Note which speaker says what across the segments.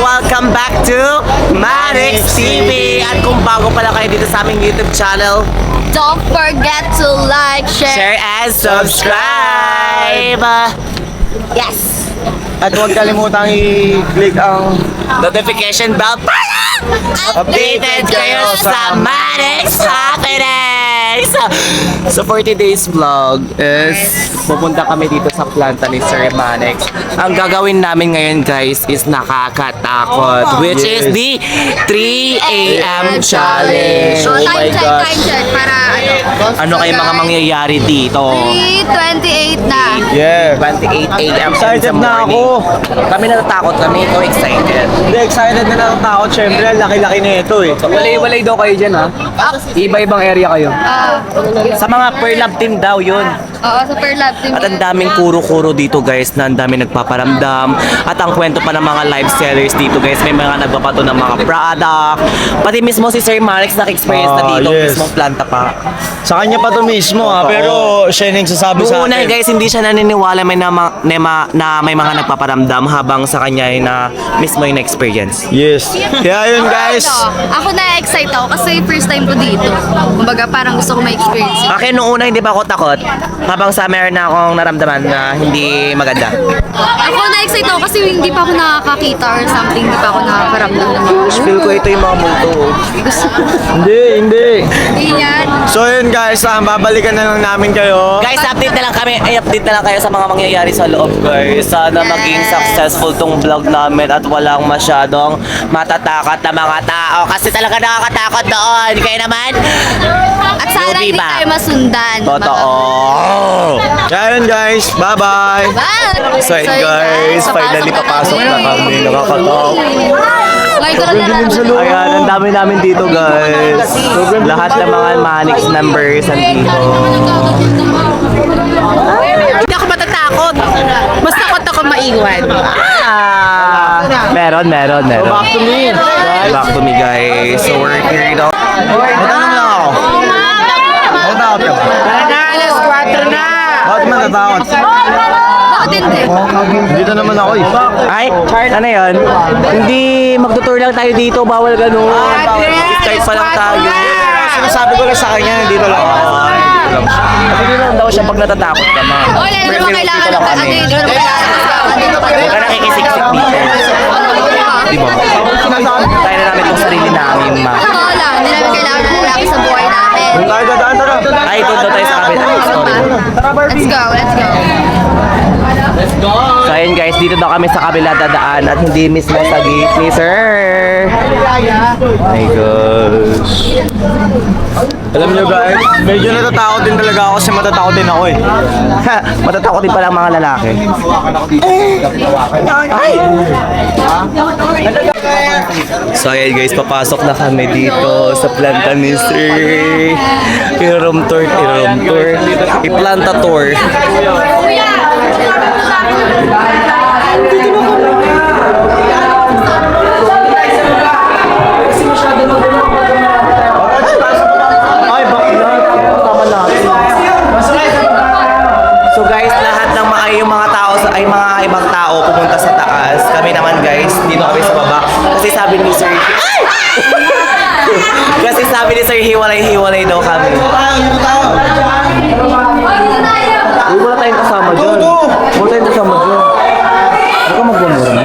Speaker 1: welcome back to Manix TV. At kung bago pala kayo dito sa aming YouTube channel,
Speaker 2: don't forget to like,
Speaker 1: share and subscribe.
Speaker 2: Yes!
Speaker 3: At huwag kalimutang i-click ang
Speaker 1: Notification bell para updated kayo sa Manix Happenings. So 40 days vlog is pupunta kami dito sa planta ni Sir Manix. Ang gagawin namin ngayon guys is nakakatakot, which is the 3 AM challenge.
Speaker 2: Oh,
Speaker 1: Oh my
Speaker 2: time
Speaker 1: gosh.
Speaker 2: check para
Speaker 1: Ano kayo mga mangyayari dito?
Speaker 2: 3:28 na.
Speaker 3: Yeah.
Speaker 1: 28 AM
Speaker 3: Excited
Speaker 1: in the
Speaker 3: na
Speaker 1: morning.
Speaker 3: ako.
Speaker 1: Kami natatakot kami. Ikaw excited.
Speaker 3: Hindi, excited na lang ako. Siyempre, laki-laki na ito eh.
Speaker 4: Walay-walay daw kayo dyan ha? Iba-ibang area kayo.
Speaker 1: Sa mga per lab team daw yun.
Speaker 2: Oo, super love team.
Speaker 1: At ang daming kuro-kuro dito guys na ang daming nagpaparamdam. At ang kwento pa ng mga live sellers dito guys, may mga nagpapato ng mga product. Pati mismo si Sir Manix naka-experience na dito,
Speaker 3: yes.
Speaker 1: mismo planta pa.
Speaker 3: Sa kanya pa to mismo ha,
Speaker 1: Oo.
Speaker 3: pero siya yung nagsasabi sa
Speaker 1: Noong una
Speaker 3: atin.
Speaker 1: guys, hindi siya naniniwala na may mga nagpaparamdam habang sa kanya ay na mismo yung experience.
Speaker 3: Yes. Kaya yun guys.
Speaker 2: Ako na-excite ako kasi first time ko dito. Kumbaga parang gusto ko ma-experience.
Speaker 1: Akin noong una hindi pa ako takot. Habang sa meron na akong naramdaman na hindi maganda.
Speaker 2: Ako na-excite ako kasi hindi pa ako nakakakita or something. Hindi pa ako nakakaramdam ng mga
Speaker 1: Feel ko ito yung mga multo.
Speaker 3: Hindi.
Speaker 2: ganyan.
Speaker 3: So yun guys, babalikan na lang namin kayo.
Speaker 1: Guys, update na lang kami. Update na lang kayo sa mga mangyayari sa loob, guys. Sana maging successful tong vlog namin at walang masyadong matatakot na mga tao. Kasi talaga nakakatakot doon. Kaya naman,
Speaker 2: At sana hindi
Speaker 1: Diba?
Speaker 2: tayo masundan.
Speaker 1: totoo.
Speaker 3: Kaya yun guys, bye-bye.
Speaker 2: Bye!
Speaker 3: So yun guys, finally papasok na kami. Nakakatakot.
Speaker 2: Ngayon ko lang nararamdaman.
Speaker 1: Ayan, ang dami namin dito, guys. Lahat ng mga Manix numbers nandito.
Speaker 5: Hindi ako matatakot. Mas takot ako maiwan.
Speaker 1: Meron.
Speaker 3: Back to me.
Speaker 1: Back to me, guys. So we're here now.
Speaker 3: Matanong lang ako. Matatakot ka ba?
Speaker 5: Alas 4 na.
Speaker 3: Bakit matatakot?
Speaker 2: Bakit hindi?
Speaker 3: Dito naman ako eh.
Speaker 1: Ay, ano yun? Hindi magtutour lang tayo dito. Bawal ganun. Start pa lang tayo.
Speaker 3: Sinasabi ko lang sa kanya, dito lang ako.
Speaker 1: Kasi hindi lang daw siya pag natatakot ka, ma'am.
Speaker 2: Oh, hindi naman kailangan ng ano, hindi naman kailangan dito pa rin.
Speaker 1: Huwag ka nakikisiksik dito. Di ba? Tayo na namin itong sarili namin, ma'am.
Speaker 2: Totoo lang, hindi namin kailangan ng lalaki sa buhay namin.
Speaker 3: Kung tayo dadaan, tara.
Speaker 1: Ay, doon daw tayo sa kapit. Ay, sorry.
Speaker 2: Let's go.
Speaker 1: So ayun guys, dito daw kami sa kabila dadaan at hindi mismo sa gate ni Sir. My gosh.
Speaker 3: Alam nyo guys, medyo natatakot din talaga ako kasi matatakot din ako eh.
Speaker 1: Matatakot din pala ang mga lalaki. Ay! So ayun guys, papasok na kami dito sa planta ni Sir. I-room tour. I-planta tour. Ay, bakit? Tama natin. So guys, lahat ng yung mga tao ay mga ibang tao pumunta sa taas. Kami naman guys, dito kami sa baba. Kasi sabi ni Sir, kasi sabi ni Sir, hiwalay daw kami. Uy, wala tayong kasama dyan. Wala tayong kasama dyan. Huwag ka magbumura na.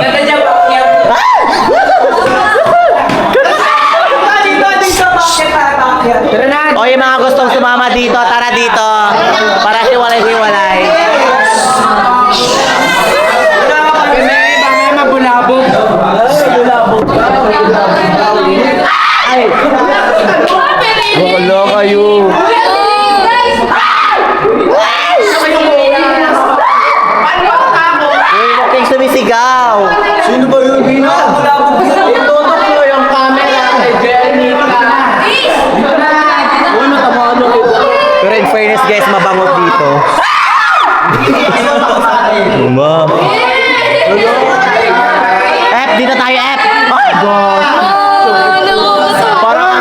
Speaker 1: O yung mga gustong sumama dito, tara dito. Para hiwalay-hiwalay.
Speaker 4: Mabulabog.
Speaker 1: Ay! Wala kayo. Uy, huwag kayong sumisigaw.
Speaker 3: Sino ba yun?
Speaker 1: Itutok ko yung camera kay Jenny. Uy, matamaan mo. Pero in fairness guys, mabango dito. Ma'am. F, dito tayo F. Oh God. Parang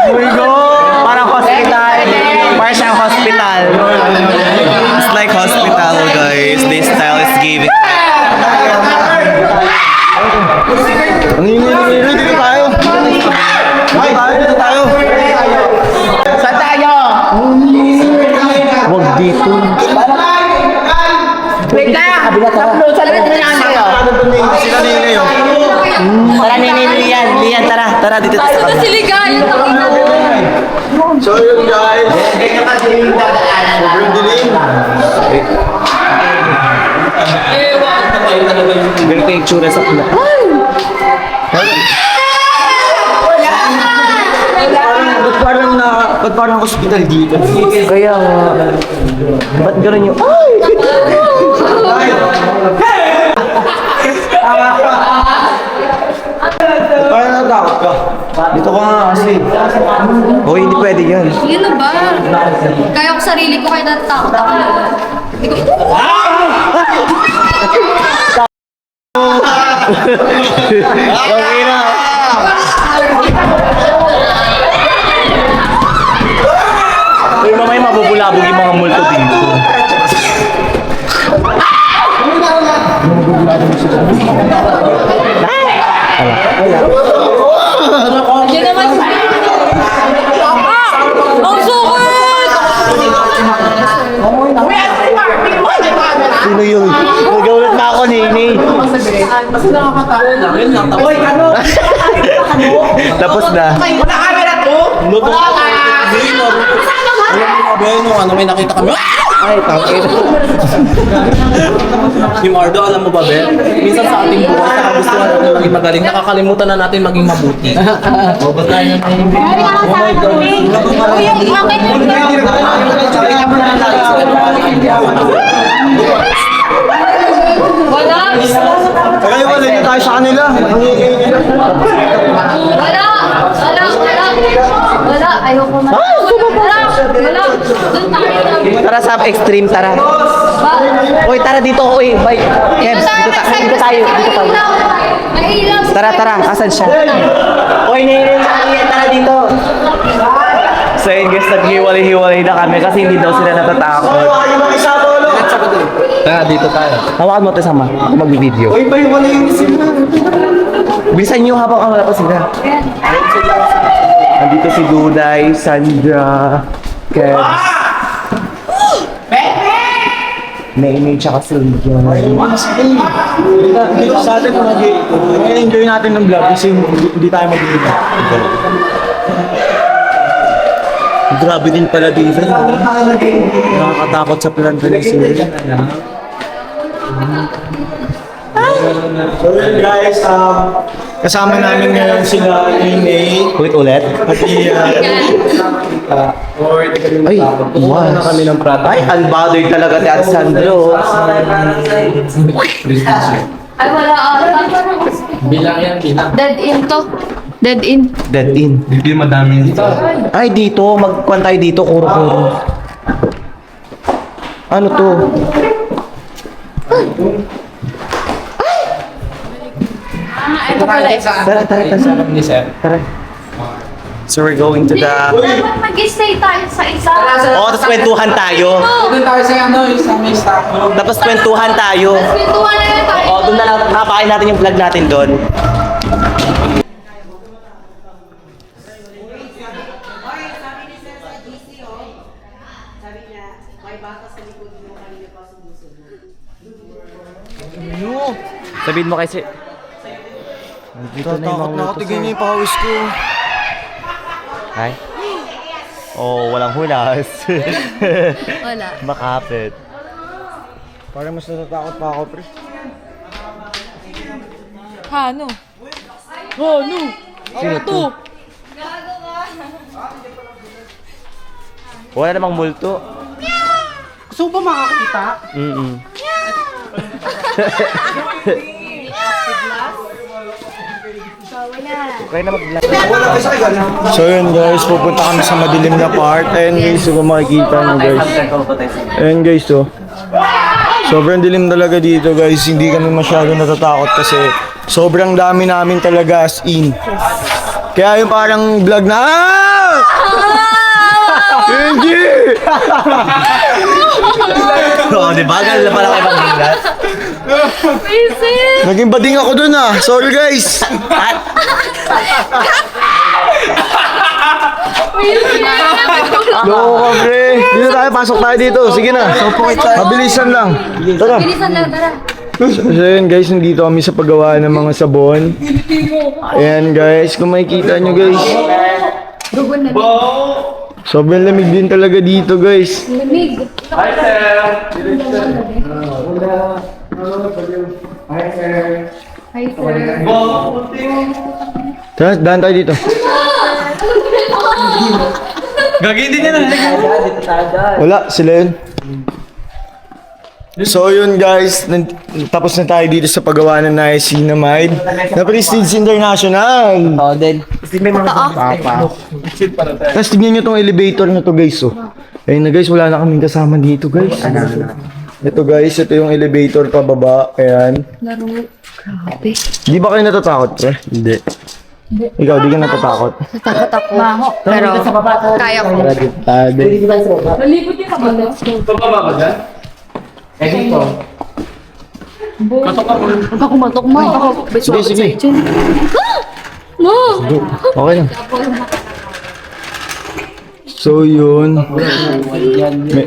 Speaker 1: oh my God. Parang hospital. Parang siyang hospital. It's like hospital guys. This style is giving. Tara, dito tayo sa
Speaker 2: Ito si Ligaya.
Speaker 3: So yun guys. Sobrang dilim.
Speaker 1: Ganito yung tsura sa pula.
Speaker 3: Ba't parang hospital dito?
Speaker 1: Kaya nga. Ba't gano'n yung... Ay!
Speaker 3: Parang natakot ka. Dito ka nga kasi.
Speaker 1: Hoy, hindi pwede yan.
Speaker 2: Yun na ba? Kaya ko sarili ko kaya natatakot ako.
Speaker 1: Okay na. Uy, mamaya mabubulabog yung mga multo dito.
Speaker 2: Yan naman. Ang sukit!
Speaker 1: Sino yun? Nagaulat na ako, Nini. Tapos na.
Speaker 3: May nakita kami.
Speaker 1: Ay, tangin.
Speaker 6: Si Mardo, alam mo ba, Ben? Minsan sa ating buhay, nakagustuhan natin maging magaling, nakakalimutan na natin maging mabuti. O, ba tayo na yung...
Speaker 2: Wala!
Speaker 3: Kaya wala na tayo sa kanila.
Speaker 2: Wala! Wala! Ayoko na. Wala! Doon tayo.
Speaker 1: Tara sa extreme, tara. Uy, tara dito, uy. Bye. Kebs, dito tayo.
Speaker 2: May ilaw.
Speaker 1: Tara. Asan siya? Uy, Nini, tara dito. So yun guys, naghiwalay-hiwalay na kami kasi hindi daw sila natatakot.
Speaker 6: Tara, dito tayo.
Speaker 1: Hawakan mo ito sama. Ako mag-video.
Speaker 3: Uy, ba wala yung sila?
Speaker 1: Bilisan nyo habang wala pa sila. Nandito si Duday, Sandra, Kebs. May tsaka Sylvia.
Speaker 3: Dito sa atin, enjoy natin ng vlog kasi hindi tayo mag-iingat.
Speaker 1: Grabe din pala dito.
Speaker 3: Nakakatakot sa planta ni Siri. So yun guys, kasama namin ngayon sila Nene
Speaker 1: Wait ulit.
Speaker 3: at
Speaker 1: Ay, wow.
Speaker 3: kami ng prata.
Speaker 1: Ay, unbothered talaga si Ate Sandro.
Speaker 2: Ay, wala ata.
Speaker 6: Bilang yan, bilang.
Speaker 2: Dead in to. Dead in.
Speaker 1: Dead in.
Speaker 3: Hindi madami dito.
Speaker 1: Ay, dito. Magkuhan tayo dito. Kuro-kuro. Ano to?
Speaker 2: Ito pala isa.
Speaker 1: Tara.
Speaker 6: Ni Sir.
Speaker 1: Tara. So we're going to the...
Speaker 2: Dapat mag-stay tayo sa isa.
Speaker 1: Oo, tapos kwentuhan tayo.
Speaker 6: Doon tayo sa sa may staff room.
Speaker 1: Tapos kwentuhan tayo.
Speaker 2: Pintuan na lang tayo.
Speaker 1: Oo, doon na lang. Napakain natin yung vlog natin doon. Sabihin mo kasi... Nandito na yung mga
Speaker 3: Tatakot na ako,
Speaker 1: utos
Speaker 3: tignan
Speaker 1: eh.
Speaker 3: niyo yung pawis ko.
Speaker 1: Ay? Oh, walang hulas.
Speaker 2: Wala.
Speaker 1: Makapit.
Speaker 3: Parang mas natatakot pa ako, pre.
Speaker 5: Ano? Ano?
Speaker 1: Sino to? Wala namang multo.
Speaker 5: Gusto mo ba makakita?
Speaker 1: Okay na mag-vlog.
Speaker 3: So yun guys, pupunta kami sa madilim na part. Ayan guys, kung makikita nyo guys. Ayan guys, oh. Sobrang dilim talaga dito guys. Hindi kami masyado natatakot kasi sobrang dami namin talaga as in. Kaya yung parang vlog na Hindi!
Speaker 1: Oo, di ba? Ganun na pala kayo mag-vlog.
Speaker 3: Naging bading ako dun ah. Sorry guys. Loko ka pre. Dito tayo, pasok tayo dito. Sige na. Mabilisan lang. Tara.
Speaker 2: Bilisan lang, tara.
Speaker 3: So yun guys, nandito kami sa paggawa ng mga sabon. Ayan guys, kung makikita nyo guys. Sobrang lamig din talaga dito guys.
Speaker 2: Lamig. Hi, sir.
Speaker 3: Tara, daan tayo dito. Wala, sila yun. So yun guys, tapos na tayo dito sa paggawa ng niacinamide na Prestige International.
Speaker 1: Oo din.
Speaker 3: Tapos tignan nyo tong elevator na to guys. Oh. Ayun na guys, wala na kaming kasama dito guys. Ito guys, ito yung elevator pababa. Ayan.
Speaker 2: Laro. Grabe.
Speaker 3: Di ba kayo natatakot pre? Hindi. Ikaw, di ka natatakot?
Speaker 2: Natakot ako. Pero, kaya ko. Huwag ka kumatok mo.
Speaker 3: Sige, sige.
Speaker 2: Mo!
Speaker 3: Okay lang. So yun.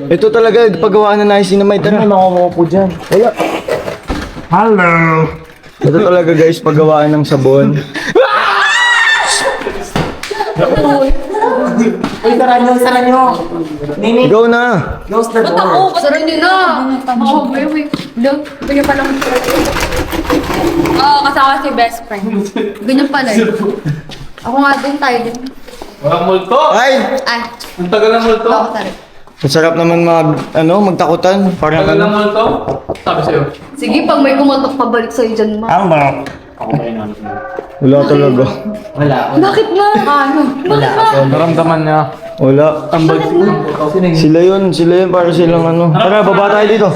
Speaker 3: Ito talaga, paggawa na niacinamide. Tara, makukuha po dyan. Wala. Hello. Ito talaga guys, paggawaan ng sabon.
Speaker 1: Sara nyo.
Speaker 3: Ikaw na.
Speaker 2: Sara nyo na! Oh, wait. Look, ganyan pala. Oo, kasama si best friend. Ganyan pala eh. Ako nga din, tayo din.
Speaker 6: Walang multo!
Speaker 3: Ay!
Speaker 2: Ay,
Speaker 6: Ang tagal ng multo!
Speaker 2: ako sorry.
Speaker 3: Masarap naman magtakutan. Parang
Speaker 6: Tagal ng multo? Sabi sa'yo.
Speaker 2: Sige, pag may kumatok, pabalik sa'yo dyan, ma.
Speaker 3: Wala talaga.
Speaker 2: Bakit ma? Ano? Bakit ma?
Speaker 4: Naramdaman niya.
Speaker 3: Wala. Sila yun para silang ano. Tara, baba tayo dito.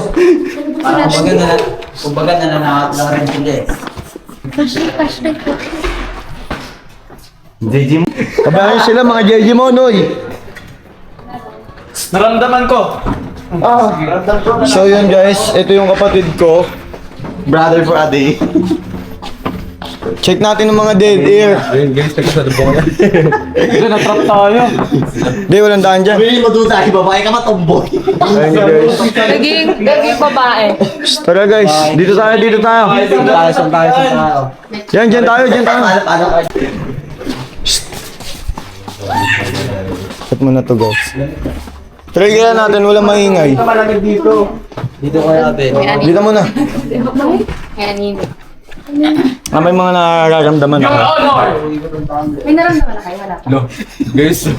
Speaker 1: Kumbaga nananakot lang rin sila eh.
Speaker 2: Flashlight ko.
Speaker 3: Kabayan sila mga JJ mo, Noy.
Speaker 4: Naramdaman ko.
Speaker 3: So yun guys, ito yung kapatid ko. Brother for a day. Check natin ng mga dead air.
Speaker 6: Ayun guys, nagkasalubong yan.
Speaker 4: Hindi, natrap tayo.
Speaker 3: Hindi, walang daan dyan.
Speaker 1: Pwede mo doon tayo, babae ka matumboy.
Speaker 3: Ayun guys.
Speaker 5: Naging babae.
Speaker 3: Tara guys, dito tayo.
Speaker 1: Saan tayo?
Speaker 3: Dyan tayo.
Speaker 1: Paano?
Speaker 3: Cut mo na to guys. Try kaya natin, walang maingay.
Speaker 1: Dito ko natin.
Speaker 3: Dito muna.
Speaker 2: Ayan,
Speaker 3: May mga nararamdaman ako.
Speaker 2: may naramdaman na kayo, wala pa.
Speaker 6: Guys,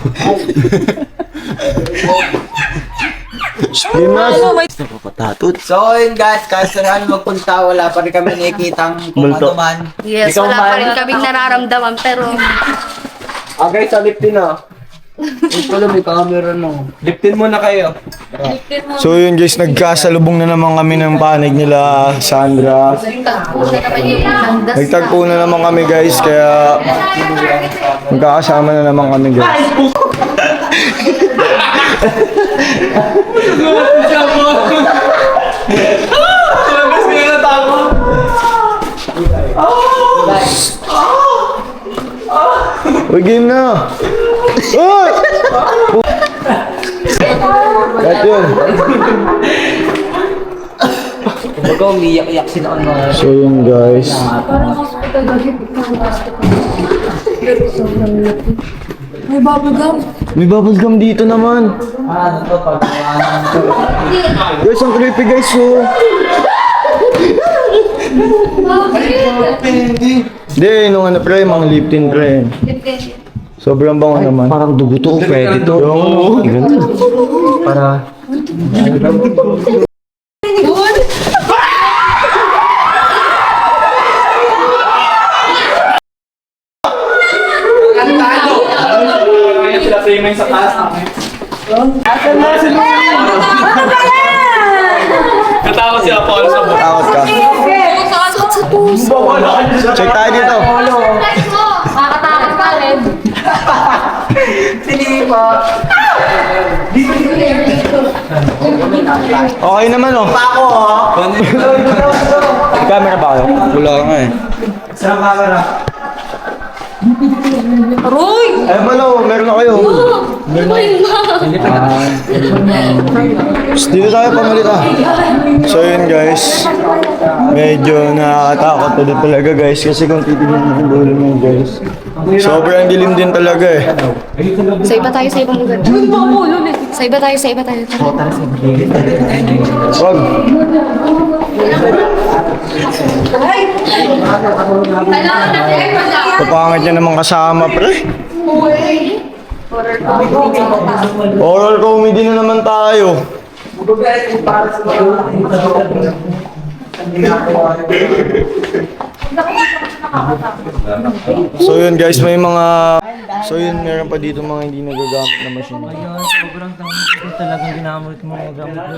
Speaker 1: So yun guys, kahit saan magpunta, wala pa rin kami nakikitang kung
Speaker 3: Multo.
Speaker 1: ano man.
Speaker 2: Yes, wala pa rin kaming nararamdaman, pero
Speaker 4: Guys, sa liftin ah.
Speaker 1: Ito lang, may camera no.
Speaker 4: Liftin muna kayo.
Speaker 3: So yun guys, nagkasalubong na naman kami ng panig nila, Sandra.
Speaker 2: tagpo na naman yung landas
Speaker 3: Nagtagpo na naman kami guys, kaya magkakasama na naman kami guys.
Speaker 6: Labas ka na tama.
Speaker 3: Uy, game na! Uy! Kahit yun.
Speaker 1: Kumbaga, umiyak-iyak sila ang mga...
Speaker 3: So yun guys.
Speaker 2: May bubblegum.
Speaker 3: May bubble gum dito naman.
Speaker 1: Ano to, pag-awanan to.
Speaker 3: Guys, ang creepy guys oh. Hindi, nung ano pre, mga liptin pre. Sobrang bango naman. Parang dugo to, pwede to. Para...
Speaker 4: Kaya sila framing sa taas namin. Katawa si Apollo sa buhay.
Speaker 3: Takot ka. Check tayo dito.
Speaker 2: Nakakatakot ka rin.
Speaker 3: Okay naman oh.
Speaker 1: Ako oh!
Speaker 3: May camera ba kayo?
Speaker 6: Wala nga eh.
Speaker 1: Saan camera?
Speaker 2: Aroy!
Speaker 3: Ay, pala, meron na kayo. Dito tayo pamalit So yun guys, medyo nakakatakot na din talaga guys kasi kung titignan mo yung dulo mo guys. Sobrang dilim din talaga eh.
Speaker 2: Sa iba tayo, sa ibang lugar. Sa iba tayo, sa iba tayo.
Speaker 3: Wag. Kapangit niya naman kasama pre. Horror comedy na naman tayo. So yun guys, may mga... So yun, meron pa dito mga hindi nagagamit na machine.
Speaker 6: Sobrang dami ko talagang ginamit mo mga gamit mo.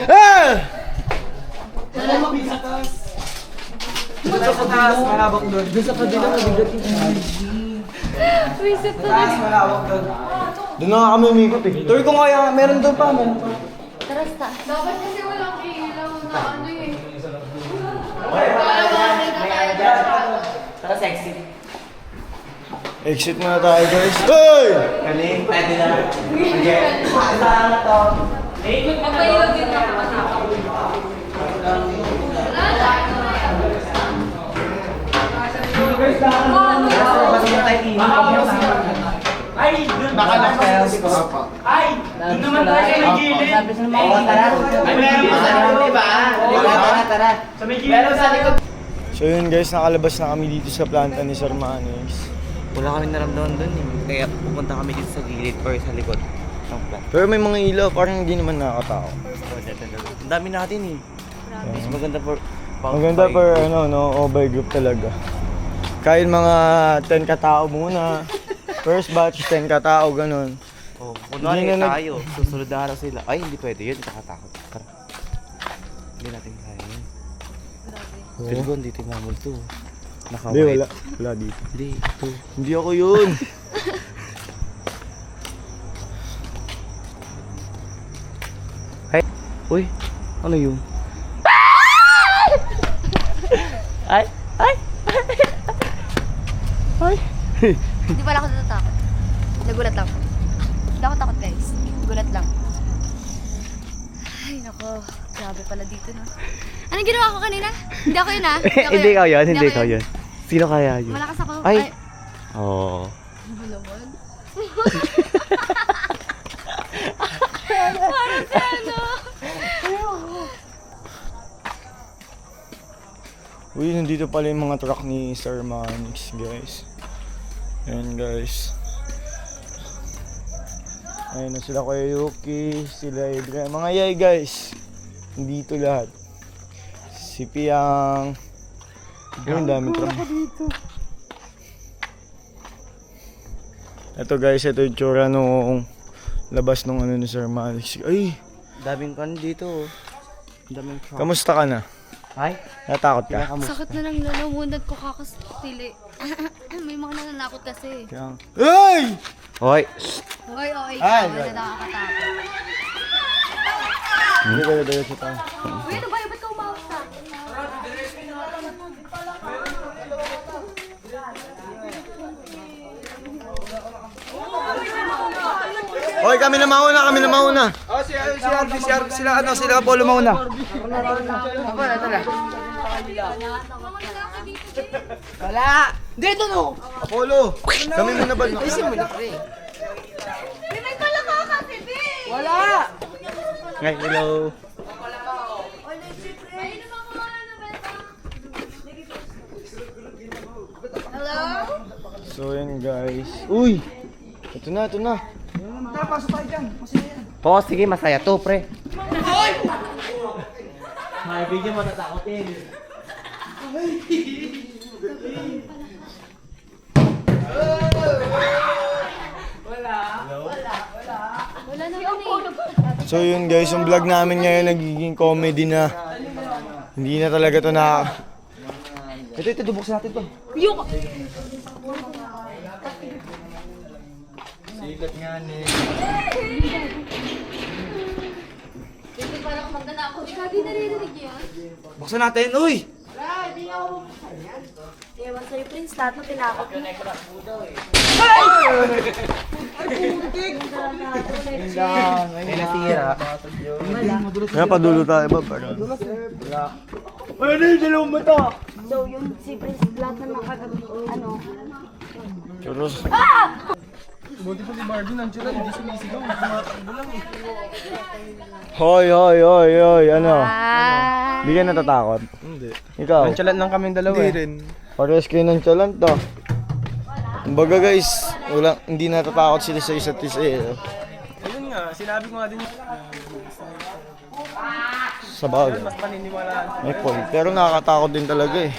Speaker 3: Ah! Doon na nga kami umikot eh. Tour ko kaya, meron doon pa, meron pa.
Speaker 2: Dapat kasi walang ilaw na ano eh.
Speaker 3: Exit muna tayo guys. Hey!
Speaker 2: Magpailaw din ako.
Speaker 3: So yun guys, nakalabas na kami dito sa planta ni Sir Manix.
Speaker 1: Wala kami naramdaman doon eh. Kaya pupunta kami dito sa gilid or sa likod ng plant.
Speaker 3: Pero may mga ilaw, parang hindi naman nakakatao.
Speaker 1: Ang dami natin eh. Mas maganda for
Speaker 3: Maganda per ano, no, over group talaga. Kahit mga 10 katao muna. First batch, 10 katao, ganun.
Speaker 1: Oh, kunwari
Speaker 3: Hindi na
Speaker 1: tayo, susunod na araw sila. Ay, hindi pwede yun, kakatakot. Tara. Hindi natin kaya yun. Pero kung dito yung mamul to.
Speaker 3: Hindi,
Speaker 1: Nakawait.
Speaker 3: wala. Wala dito.
Speaker 1: Hindi, ito.
Speaker 3: Hindi ako yun.
Speaker 1: Ay, uy, ano yun? Ay, ay, ay.
Speaker 2: Hindi pala ako natatakot. Nagulat lang. Hindi ako takot guys. Nagulat lang. Ay nako, grabe pala dito na. Anong ginawa ko kanina? Hindi ako yun ah.
Speaker 1: Hindi ikaw yun, hindi
Speaker 2: ako
Speaker 1: ikaw yun. Sino kaya yun?
Speaker 2: Malakas ako.
Speaker 1: Ay. Oo.
Speaker 2: Ano naman? Parang si ano?
Speaker 3: Uy, nandito pala yung mga truck ni Sir Manix, guys. Ayan, guys. Ayun na sila Kuya Yuki, sila Adrian. Mga yay, guys. Nandito lahat. Si Piang. Ayun, daming truck. Ito guys, ito yung tsura nung labas nung ano ni Sir Manix. Ay,
Speaker 1: Daming kan dito. Daming truck.
Speaker 3: kamusta ka na?
Speaker 1: Ay,
Speaker 3: Natakot ka?
Speaker 2: Sakit na lang lalamunan ko kakastili. May mga nananakot kasi.
Speaker 3: Piang. Ay!
Speaker 1: hoy.
Speaker 2: Hoy, oy,
Speaker 3: Ay,
Speaker 2: ikaw na nakakatakot.
Speaker 3: Hindi ka na sa tayo.
Speaker 2: Uy, ano ba? Ba't ka umawak sa?
Speaker 3: Hoy, kami na mauna, kami na mauna.
Speaker 4: Oh, sila Apollo mauna.
Speaker 3: Apollo, kami muna ba?
Speaker 2: May pala ka kasi, Bi!
Speaker 1: Ay, hello.
Speaker 2: Hello?
Speaker 3: So yun guys. Uy! Ito na, ito na.
Speaker 1: Po, sige, masaya to, pre.
Speaker 6: May video mo natakotin.
Speaker 2: Wala na eh.
Speaker 3: So yun guys, yung vlog namin ngayon nagiging comedy na. Hindi na talaga to na...
Speaker 1: Ito, dubuksan natin to.
Speaker 3: Sikat nga ni.
Speaker 2: Hindi pala ako magdanakot. Sabi naririnig yun?
Speaker 4: Buksan natin, uy!
Speaker 2: sa'yo, Prince. Lahat na tinakot mo.
Speaker 3: Kaya padulo tayo ba?
Speaker 2: So, yun si Prince, lahat na ano.
Speaker 3: Churros. Hoy, hoy, hoy, hoy, ano? Hindi ka natatakot? Hindi. Ikaw?
Speaker 4: Nonchalant lang kaming dalawa. Hindi rin.
Speaker 3: Parehas kayo nonchalant ah. Kumbaga guys, hindi natatakot sila sa isa't isa eh.
Speaker 4: Ayun nga, sinabi ko nga din
Speaker 3: Sa bagay.
Speaker 4: mas paniniwalaan.
Speaker 3: May point. Pero nakakatakot din talaga eh.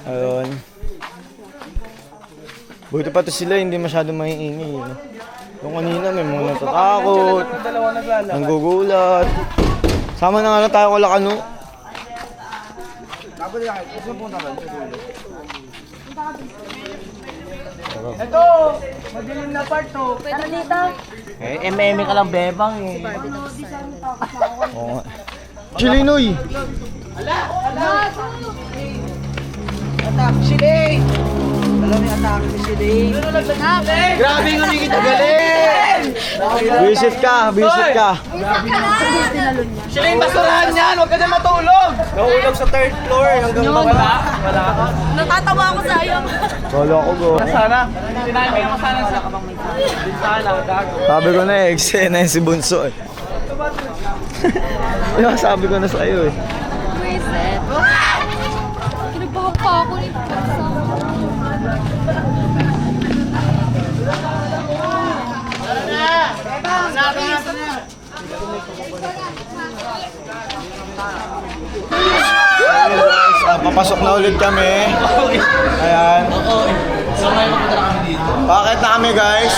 Speaker 3: Ayun. Buti pati sila hindi masyadong maiingay. Eh. Yung kanina may mga natatakot,
Speaker 4: Yung dalawa naglalakad.
Speaker 3: nanggugulat. Sama na nga lang tayo wala kano.
Speaker 4: Ito! Madilim na part to.
Speaker 2: Ano dito?
Speaker 1: Eh, meme ka lang bebang eh.
Speaker 3: Oo nga. Chilinoy!
Speaker 4: Grabe yung hindi kita galing!
Speaker 3: Visit ka, visit ka.
Speaker 4: Siling basurahan yan! Huwag ka na matulog!
Speaker 3: Nahulog sa third floor hanggang baba.
Speaker 2: Natatawa ako sa'yo.
Speaker 3: Solo ako go.
Speaker 4: Sana! Sinabi ko sana sa sana, gago.
Speaker 3: Sabi ko na eh, eksena yun si Bunso eh. Diba sabi ko na sa iyo eh.
Speaker 2: Reset. Kinabahan pa ako nito.
Speaker 3: Guys, papasok na ulit kami. Ayan. Bakit na kami guys?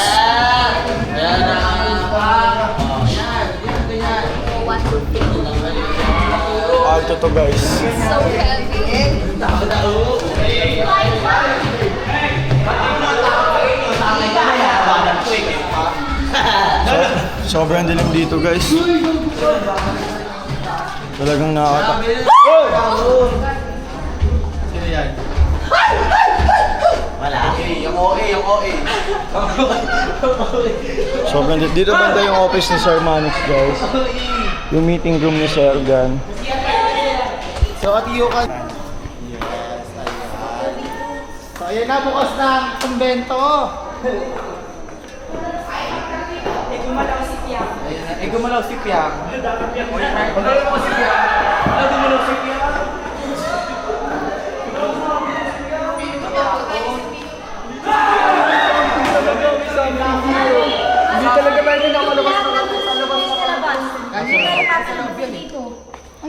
Speaker 3: Alto to guys.
Speaker 2: So heavy.
Speaker 3: Sobrang dilim dito guys. Talagang nakakata. Sobrang dito banda yung office ni Sir Manix guys. Yung meeting room ni Sir Gan.
Speaker 4: So, atiyo ka. So, ayan na, bukas na ang kumbento. Gumalaw si Piang. Gumalaw si Piang. Gumalaw si Piang. Hindi talaga tayo pinakalabas sa labas.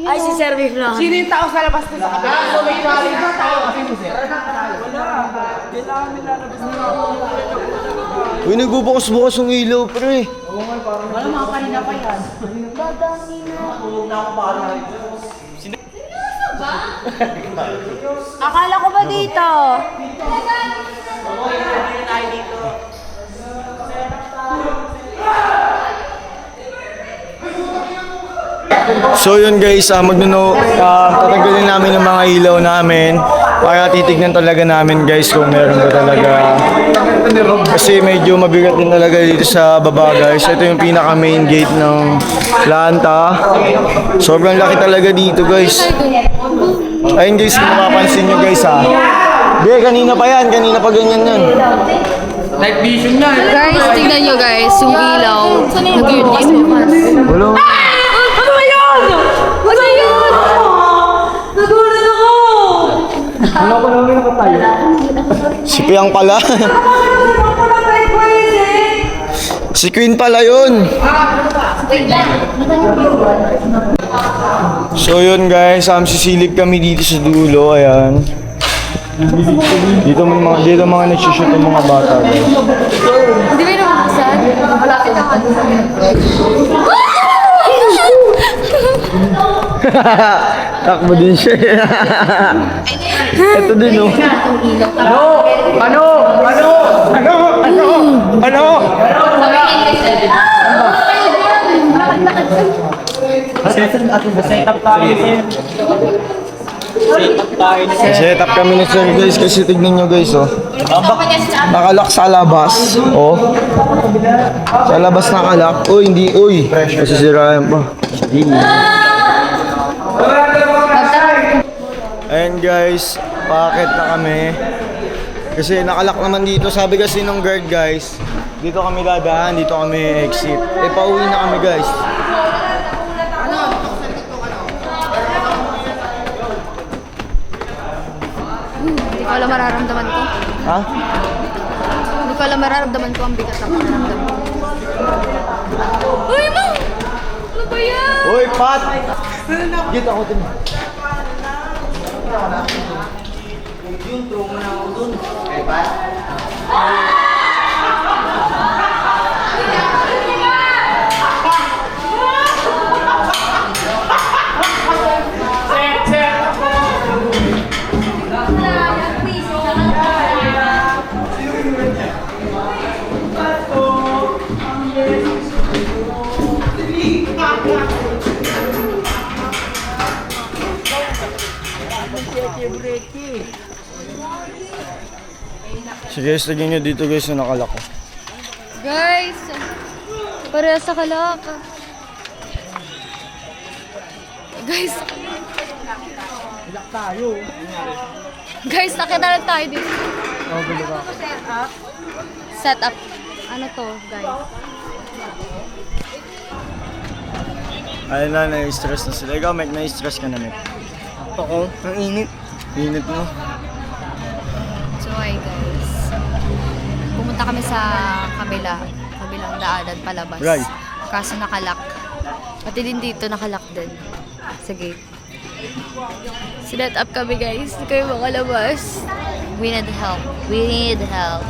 Speaker 2: Ay, si Sir Vic lang.
Speaker 4: Sino yung tao sa labas ko sa kabila? So may challenge na tao kasi mo sir. Kailangan nila labas nila.
Speaker 3: Uy, nagbubukas-bukas yung ilaw pre.
Speaker 2: Akala ko ba dito?
Speaker 3: So yun guys, tatanggalin namin ang mga ilaw namin para titignan talaga namin guys kung meron ba talaga. Kasi medyo mabigat din talaga dito sa baba guys. Ito yung pinaka main gate ng planta. Sobrang laki talaga dito guys. Ayun guys, kung mapapansin nyo guys ha. Hindi, kanina pa yan, kanina pa ganyan yan.
Speaker 4: Night vision na.
Speaker 5: Guys, tignan nyo guys, yung ilaw. Nag-reduce.
Speaker 3: Wala.
Speaker 5: Ano ba yun? Ano yun? Nagulat ako!
Speaker 3: Ano ko namin nakatayo? Si Piang pala. Si Queen pala yun. So yun guys, sisilip kami dito sa dulo, ayan. Dito mga nagsushoot ng mga bata guys.
Speaker 2: Hindi ba yung nakakasan? Malapit na ka.
Speaker 3: Takbo din siya. Ito din oh. Ano? Set up kami ni Sir guys kasi tignan nyo guys oh. Nakalak sa labas. Oh. Sa labas nakalak. Uy, hindi. Uy. Masisirayan pa. Ayan guys. Paakit na kami. Kasi nakalak naman dito. Sabi kasi ng guard guys. Dito kami dadaan. Dito kami exit. Eh pauwi na kami guys.
Speaker 2: Hindi ko alam mararamdaman ko.
Speaker 3: Ha?
Speaker 2: Hindi ko alam mararamdaman ko ang bigat ng mararamdaman ko. Uy, mo! Ano ba yan?
Speaker 3: Uy, Pat! Dito ako din. Sige guys, lagyan nyo dito guys na nakalak ko.
Speaker 2: Guys! Parehas sa kalak. Guys! Guys, nakita lang tayo dito. Set up. Ano to, guys?
Speaker 3: Ayun na, na-stress na sila. Ikaw, Meg, na-stress ka na, Meg.
Speaker 4: Oo, ang init.
Speaker 3: Init mo.
Speaker 2: So, hi guys. Pumunta kami sa kabilang daanan palabas.
Speaker 3: Right.
Speaker 2: Kaso nakalak. Pati din dito nakalak din. Sa gate. Sinet up kami guys. Hindi kayo makalabas. We need help. We need help.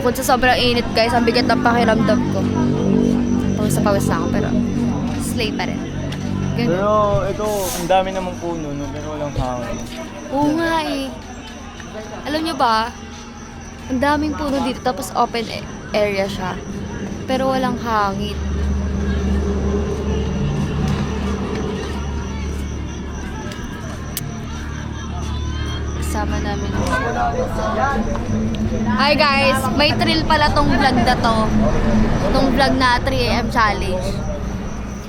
Speaker 2: Bukod sa sobrang init guys, ang bigat ng pakiramdam ko. Pawis na pawis na ako pero slay pa rin. Ganun.
Speaker 3: Pero ito, ang dami namang puno, no? Pero walang hangin.
Speaker 2: Oo nga eh. Alam nyo ba, ang daming puno dito tapos open area siya. Pero walang hangin. Kasama namin. Hi guys! May thrill pala tong vlog na to. Tong vlog na 3 AM challenge.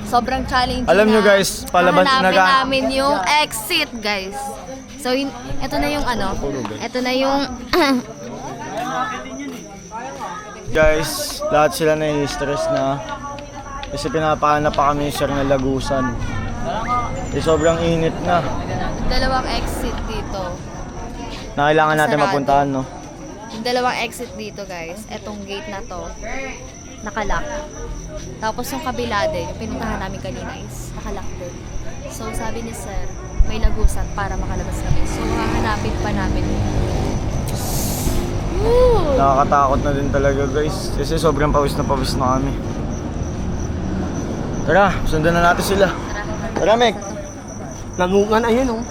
Speaker 2: Sobrang challenging.
Speaker 3: Alam nyo guys, palabas
Speaker 2: hahanapin namin yung exit guys. So, ito na yung ano. Ito na yung
Speaker 3: Guys, lahat sila na-stress na. Kasi pinapahanap pa kami sir na lagusan. Eh, sobrang init na.
Speaker 2: dalawang exit dito.
Speaker 3: Na kailangan natin
Speaker 2: Sarado.
Speaker 3: mapuntahan, no?
Speaker 2: Yung dalawang exit dito guys. Etong gate na to. Nakalock. Tapos yung kabila din, yung pinuntahan namin kanina is nakalock din. So sabi ni sir, may lagusan para makalabas kami. So hahanapin pa namin. Woo!
Speaker 3: Nakakatakot na din talaga guys. Kasi sobrang pawis na kami. Tara, sundan na natin sila. Tara, Meg.
Speaker 4: Namungan, ayun oh.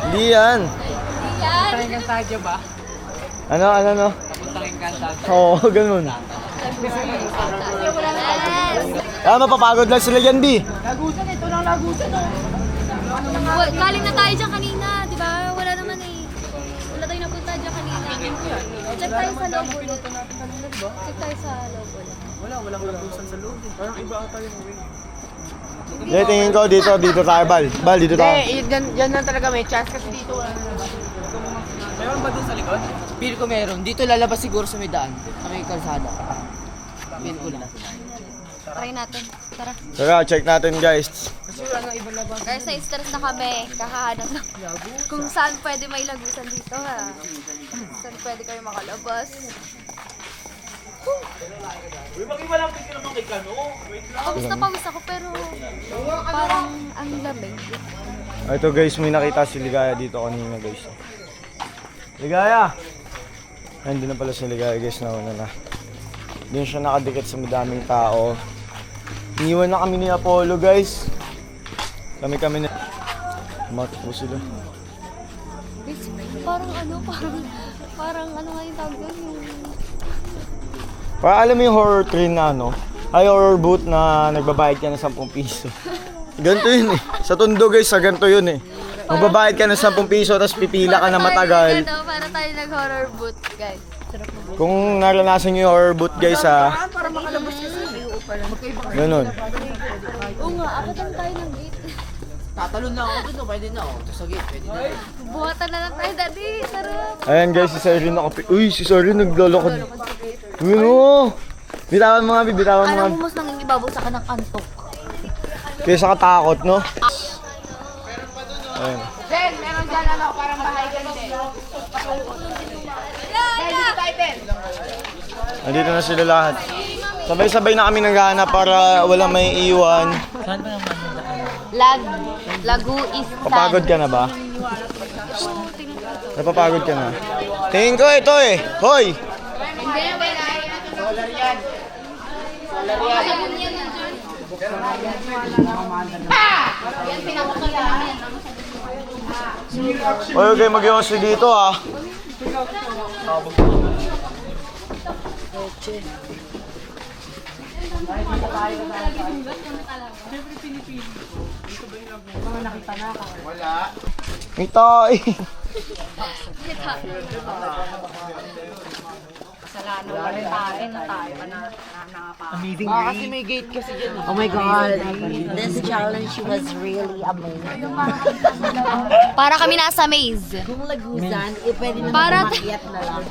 Speaker 3: Hindi yan.
Speaker 2: Yan!
Speaker 3: Ano? Oo, ganun.
Speaker 2: Yes!
Speaker 3: Ah, mapapagod lang sila yan, B.
Speaker 2: Galing na tayo dyan kanina, di ba? Wala naman eh. Wala tayong napunta dyan kanina. Check tayo sa loob ulit. Check tayo sa loob ulit.
Speaker 6: Walang lagusan sa loob. Parang iba ata yung way.
Speaker 3: Hindi, tingin ko dito tayo, Bal. Bal, dito tayo.
Speaker 4: Yan na talaga may chance kasi dito.
Speaker 6: Meron ba dun sa likod?
Speaker 4: Feel ko meron. Dito lalabas siguro sa may daan. Sa may kalsada. Feel ko lang.
Speaker 2: Try natin. Tara.
Speaker 3: Tara, check natin guys.
Speaker 4: Kasi ano, ibang labas.
Speaker 2: Guys, na-stress na kami. Kakahanap na. Kung saan pwede may lagusan dito ha. Saan pwede kayo makalabas. Pawis na pawis ako pero parang ang lamig.
Speaker 3: Ito guys, may nakita si Ligaya dito kanina guys. Ligaya! Nandun na pala si Ligaya guys, nauna na. Doon siya nakadikit sa madaming tao. Iniwan na kami ni Apollo guys. Kami na. Matakbo sila.
Speaker 2: Guys, parang ano nga yung tawag doon yung...
Speaker 3: Para alam mo yung horror train na ano? Ay, horror booth na nagbabayad ka ng 10 piso. Ganito yun eh. Sa Tondo guys, sa ganito yun eh. Magbabayad ka ng 10 piso, tapos pipila ka na matagal.
Speaker 2: Para tayo nag-horror boot, guys.
Speaker 3: Kung naranasan nyo yung horror booth guys ha. Ganun.
Speaker 2: Oo nga, akitan tayo ng gate.
Speaker 4: Tatalon na ako dito, pwede na ako. Sa gate, pwede na.
Speaker 2: Buhatan na lang tayo, daddy. Sarap.
Speaker 3: Ayan guys, si Sorry nakapi... Uy, si Sorry naglalakad. Yun o. Bitawan mo nga, bitawan mo nga.
Speaker 2: Alam mo, mas nang ibabaw sa kanang antok.
Speaker 3: Kaysa katakot, no? Ayan.
Speaker 5: Jen, meron dyan ano, parang bahay ka din.
Speaker 3: Nandito na sila lahat. Sabay-sabay na kami naghahanap para walang may iwan.
Speaker 2: Laguistan.
Speaker 3: Papagod ka na ba? Napapagod ka na? Tingin ko ito eh. Hoy! Hoy, okay, mag-iossi dito ah. May tayo.
Speaker 4: Kasi may gate kasi dyan.
Speaker 7: Oh my God, this challenge was really amazing.
Speaker 2: Para kami nasa maze.
Speaker 7: Kung lagusan, pwede na
Speaker 2: Para
Speaker 7: makiat na lang.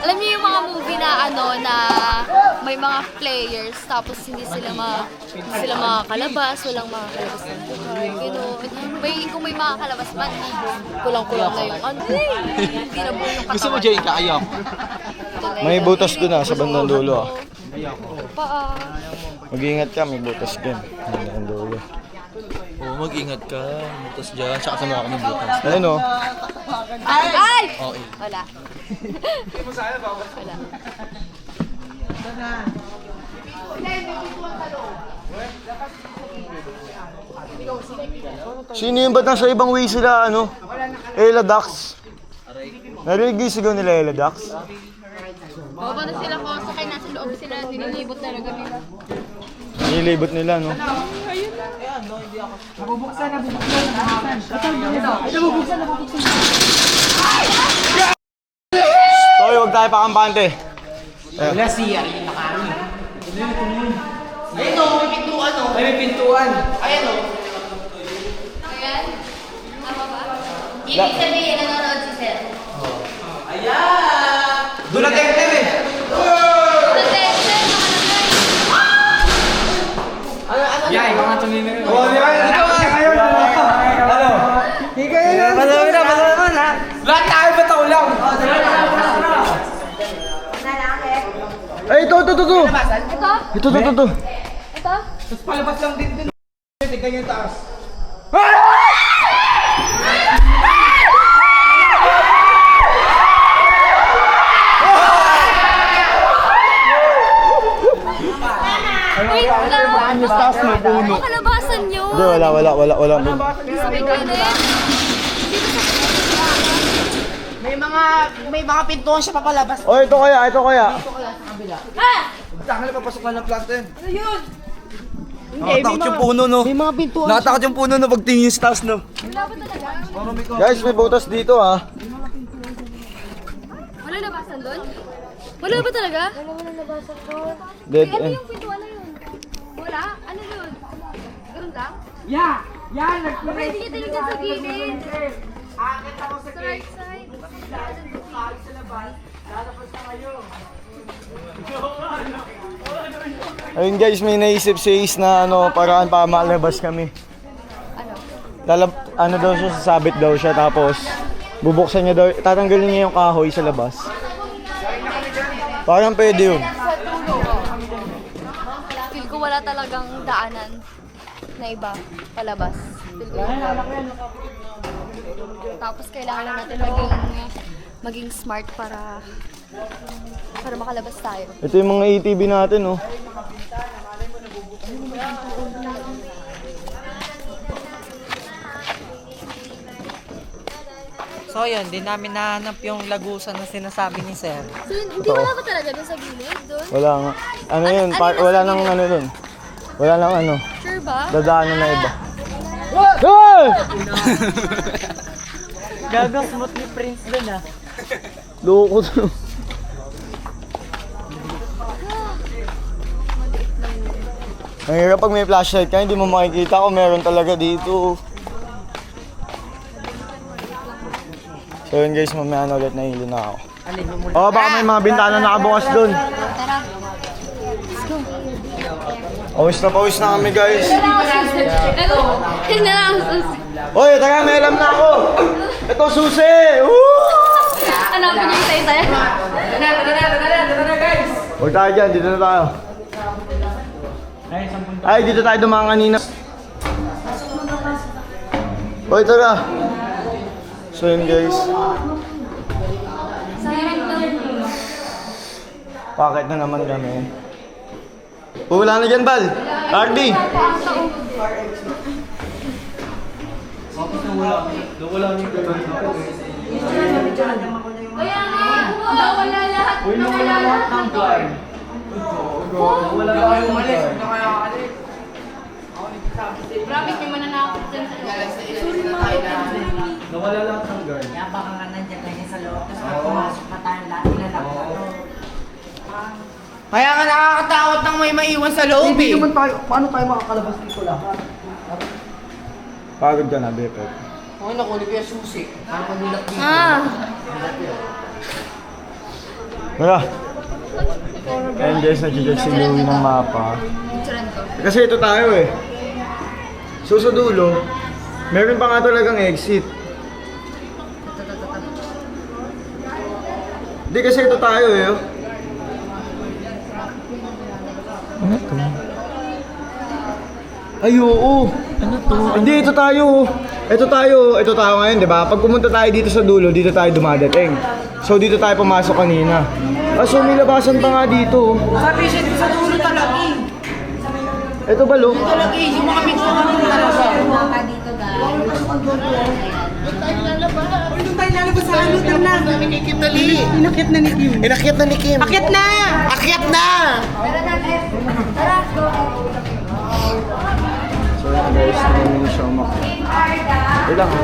Speaker 2: Alam niyo yung mga movie na ano na may mga players tapos hindi sila makakalabas, walang makakalabas ng buhay, gano'n. Kung may makakalabas man, kulang-kulang na yung ano, hindi na buo yung katawan.
Speaker 6: Gusto mo join ka? Ayaw.
Speaker 3: May butas doon ah, sa bandang dulo ah.
Speaker 2: Paa.
Speaker 3: Mag-iingat ka, may butas din. Bandang dulo.
Speaker 6: Oo, mag-ingat ka. Butas dyan. Tsaka sa mukha kami butas.
Speaker 3: Ayun oh.
Speaker 2: Ay!
Speaker 6: Okay.
Speaker 2: Wala. Wala.
Speaker 3: Sino yung ba't nasa ibang way sila ano? Ella Dax. Narinig yung sigaw nila Ella Dax?
Speaker 2: Baba na sila ko, sakay nasa loob sila, nililibot talaga nila.
Speaker 3: Nilibot nila no? Toy, huwag tayo pakampante.
Speaker 4: Wala siya. Ayun o, may pintuan o. May pintuan. Ayan o.
Speaker 2: Ayan. Tama ba? Ibig sabihin, nanonood si Sir.
Speaker 4: Doon na tayo eh. Yay, mga tumingin. Oh, di ba? Ito kayo. Ano? Hikayo na. Pasama na. Lahat tayo ba ito lang?
Speaker 3: Ay, ito.
Speaker 2: Ito?
Speaker 3: Ito.
Speaker 2: Ito?
Speaker 4: Tapos palabas lang din. Tignan yung taas.
Speaker 2: Wait lang! Makalabasan nyo!
Speaker 3: Hindi, wala.
Speaker 2: Sabi ko yun eh.
Speaker 5: May mga pintuan siya papalabas.
Speaker 3: Oh, ito kaya.
Speaker 4: Saan na papasok ka ng plantain?
Speaker 3: Nakatakot yung puno, no?
Speaker 5: May mga pintuan.
Speaker 3: Nakatakot yung puno, no? Pag tingin yung stars, no?
Speaker 2: Wala ba talaga?
Speaker 3: Guys, may butas dito, ah.
Speaker 2: Wala labasan doon? Wala ba talaga? Wala labasan doon.
Speaker 3: Dead
Speaker 2: Ano
Speaker 3: end.
Speaker 2: yung pintuan na yun? Wala? Ano yun? Ganun lang?
Speaker 5: Yan,
Speaker 2: Pwede niya tayo dyan sa gilid.
Speaker 5: Akit ako sa
Speaker 2: Sa right side.
Speaker 3: Ayun guys, may naisip si Ace na ano, paraan para malabas kami. Ano daw siya, sasabit daw siya, tapos bubuksan niya daw, tatanggalin niya yung kahoy sa labas. Parang pwede yun.
Speaker 2: Feel ko wala talagang daanan na iba palabas. Feel ko yun lang. Tapos kailangan lang natin maging smart para makalabas tayo.
Speaker 3: Ito yung mga ATV natin, oh.
Speaker 4: So yun, di namin nahanap yung lagusan na sinasabi ni Sir.
Speaker 2: So, hindi wala ba talaga doon sa gilid? Doon?
Speaker 3: Wala nga. Ano yun? Wala nang ano dun. Wala nang ano.
Speaker 2: Sure ba?
Speaker 3: Dadaanan na iba. Hey!
Speaker 4: Gagasmot ni Prince dun ah.
Speaker 3: Loko to. Ang hirap pag may flashlight ka, hindi mo makikita kung meron talaga dito. So yun guys, mamaya na ulit nahilo na ako. Oo, baka may mga bintana nakabukas dun.
Speaker 2: Tara.
Speaker 3: Pawis na kami guys.
Speaker 2: Ito, yun na lang.
Speaker 3: Oy, tara, may alam na ako. Ito susi! Woo!
Speaker 2: Hanapin niyo yung tayo.
Speaker 3: Huwag tayo dyan, dito na tayo. Ay, dito tayo dumaan kanina. Oy, tara. So yun guys. Bakit na naman kami? Wala na dyan, Bal. Ardi.
Speaker 2: Kaya nga, wala lahat. Wala lahat ng guard.
Speaker 4: Wala kayo umalis.
Speaker 2: Promise niyo mananakot dyan sa
Speaker 4: Nawala lahat ng guard.
Speaker 7: Kaya baka nga nandiyan tayo sa loob. Tapos pag pumasok pa tayo lahat, ilalak na to.
Speaker 4: Kaya nga nakakatakot nang may maiwan sa loob eh.
Speaker 3: Pagod ka na, Bepe.
Speaker 4: Ay, nakulit ko yung susi. Parang magulat dito.
Speaker 3: Wala. And guys, nag-judge si Louie ng mapa. Kasi ito tayo eh. So sa dulo, meron pa nga talagang exit. Hindi kasi ito tayo eh. Oh. Ano to? Ay, oo. Ano to? Hindi, ito tayo. Ito tayo ngayon, di ba? Pag pumunta tayo dito sa dulo, dito tayo dumadating. So dito tayo pumasok kanina. So may labasan pa nga dito.
Speaker 4: Sabi siya dito sa dulo talaga eh.
Speaker 3: Ito ba, Lo?
Speaker 4: Talaga eh, yung mga picture na dulo talaga.
Speaker 7: Baka dito guys.
Speaker 4: Doon tayo lalabas sa ano, doon na. Inakyat na ni Kim. Inakyat na ni Kim. Akyat na! Akyat na!
Speaker 2: Tara natin. Tara, go.
Speaker 3: So yun guys, namin na siya umakit. Ilang ha?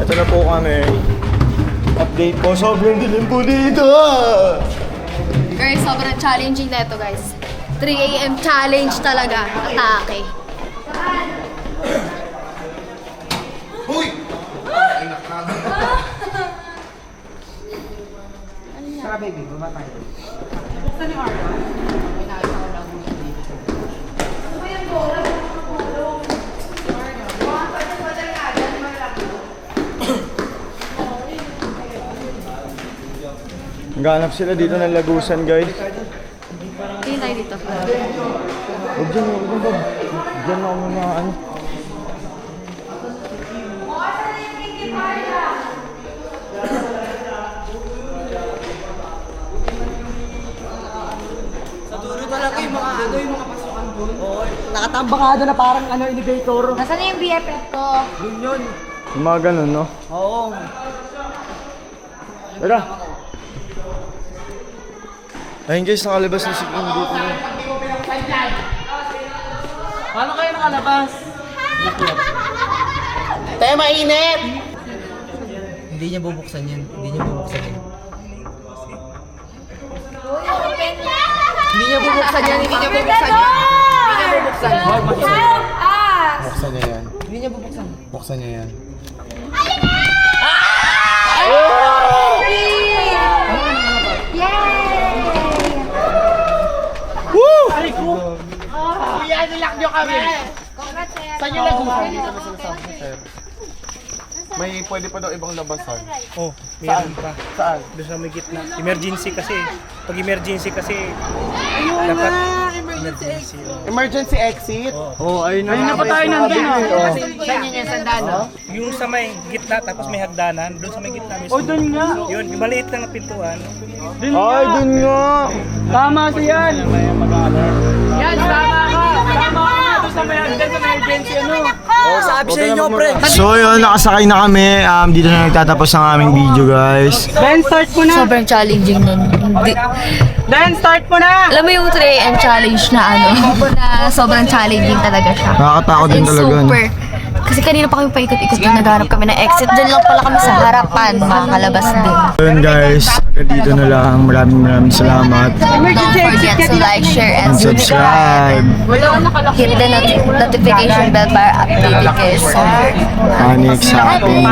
Speaker 3: Ito na po kami. Update po, sobrang dilim po dito.
Speaker 2: Guys, sobrang challenging na ito, guys. 3 AM challenge talaga. Atake.
Speaker 4: Tara baby, baba tayo.
Speaker 3: Naghanap sila dito ng lagusan guys.
Speaker 2: Tingin tayo dito.
Speaker 3: Huwag dyan, ba? Dyan ako mga ano.
Speaker 4: Sa dulo talaga yung mga ano, yung mga pasukan doon. Oo, nakatambakado na parang ano, elevator.
Speaker 2: Nasaan na yung BFF ko?
Speaker 4: Yun yun.
Speaker 3: Yung mga ganun, no?
Speaker 4: Oo.
Speaker 3: Tara. Ayun guys, nakalabas na si Kim dito.
Speaker 4: Paano kayo nakalabas? Tayo mainit! Hindi niya bubuksan yan. Hindi niya bubuksan yan. Hindi niya bubuksan yan. Hindi niya bubuksan yan. Hindi niya bubuksan.
Speaker 2: Help us!
Speaker 3: Buksan niya yan.
Speaker 4: Hindi niya bubuksan.
Speaker 3: Buksan niya yan.
Speaker 4: Kuya, nilak niyo kami!
Speaker 2: Congrats, sir.
Speaker 4: Saan niyo nagustuhan?
Speaker 3: May pwede pa daw ibang labasan.
Speaker 8: Oh, meron pa. Saan? Doon sa may gitna. Emergency kasi. Pag emergency kasi, dapat emergency.
Speaker 3: Emergency exit? Oo, ayun na. Ayun na
Speaker 8: pa tayo nandun,
Speaker 4: Saan niya sandalo?
Speaker 8: Yung sa may gitna, tapos may hagdanan, doon sa may gitna mismo.
Speaker 3: Oh, doon nga.
Speaker 8: Yun, yung maliit lang na pintuan.
Speaker 3: Ay, dun nga.
Speaker 8: Tama siyan! Yan, tama ka! Tama ka nga doon sa may hagdan sa may
Speaker 4: Sabi sa inyo, pre.
Speaker 3: So yun, nakasakay na kami. Dito na nagtatapos ang aming video, guys.
Speaker 2: Sobrang challenging nun.
Speaker 4: Dan, start mo na!
Speaker 2: Alam mo yung 3 AM challenge na na sobrang challenging talaga siya.
Speaker 3: Nakakatakot din
Speaker 2: As in,
Speaker 3: talaga, no?
Speaker 2: super. Kasi kanina pa kami paikot-ikot doon, naghanap kami ng exit. Diyan lang pala kami sa harapan, makakalabas din.
Speaker 3: So yun, guys. Hanggang dito na lang. Maraming salamat.
Speaker 2: Don't forget to like, share, and subscribe. Hit the notification bell para updated kayo sa
Speaker 3: Panic sa ating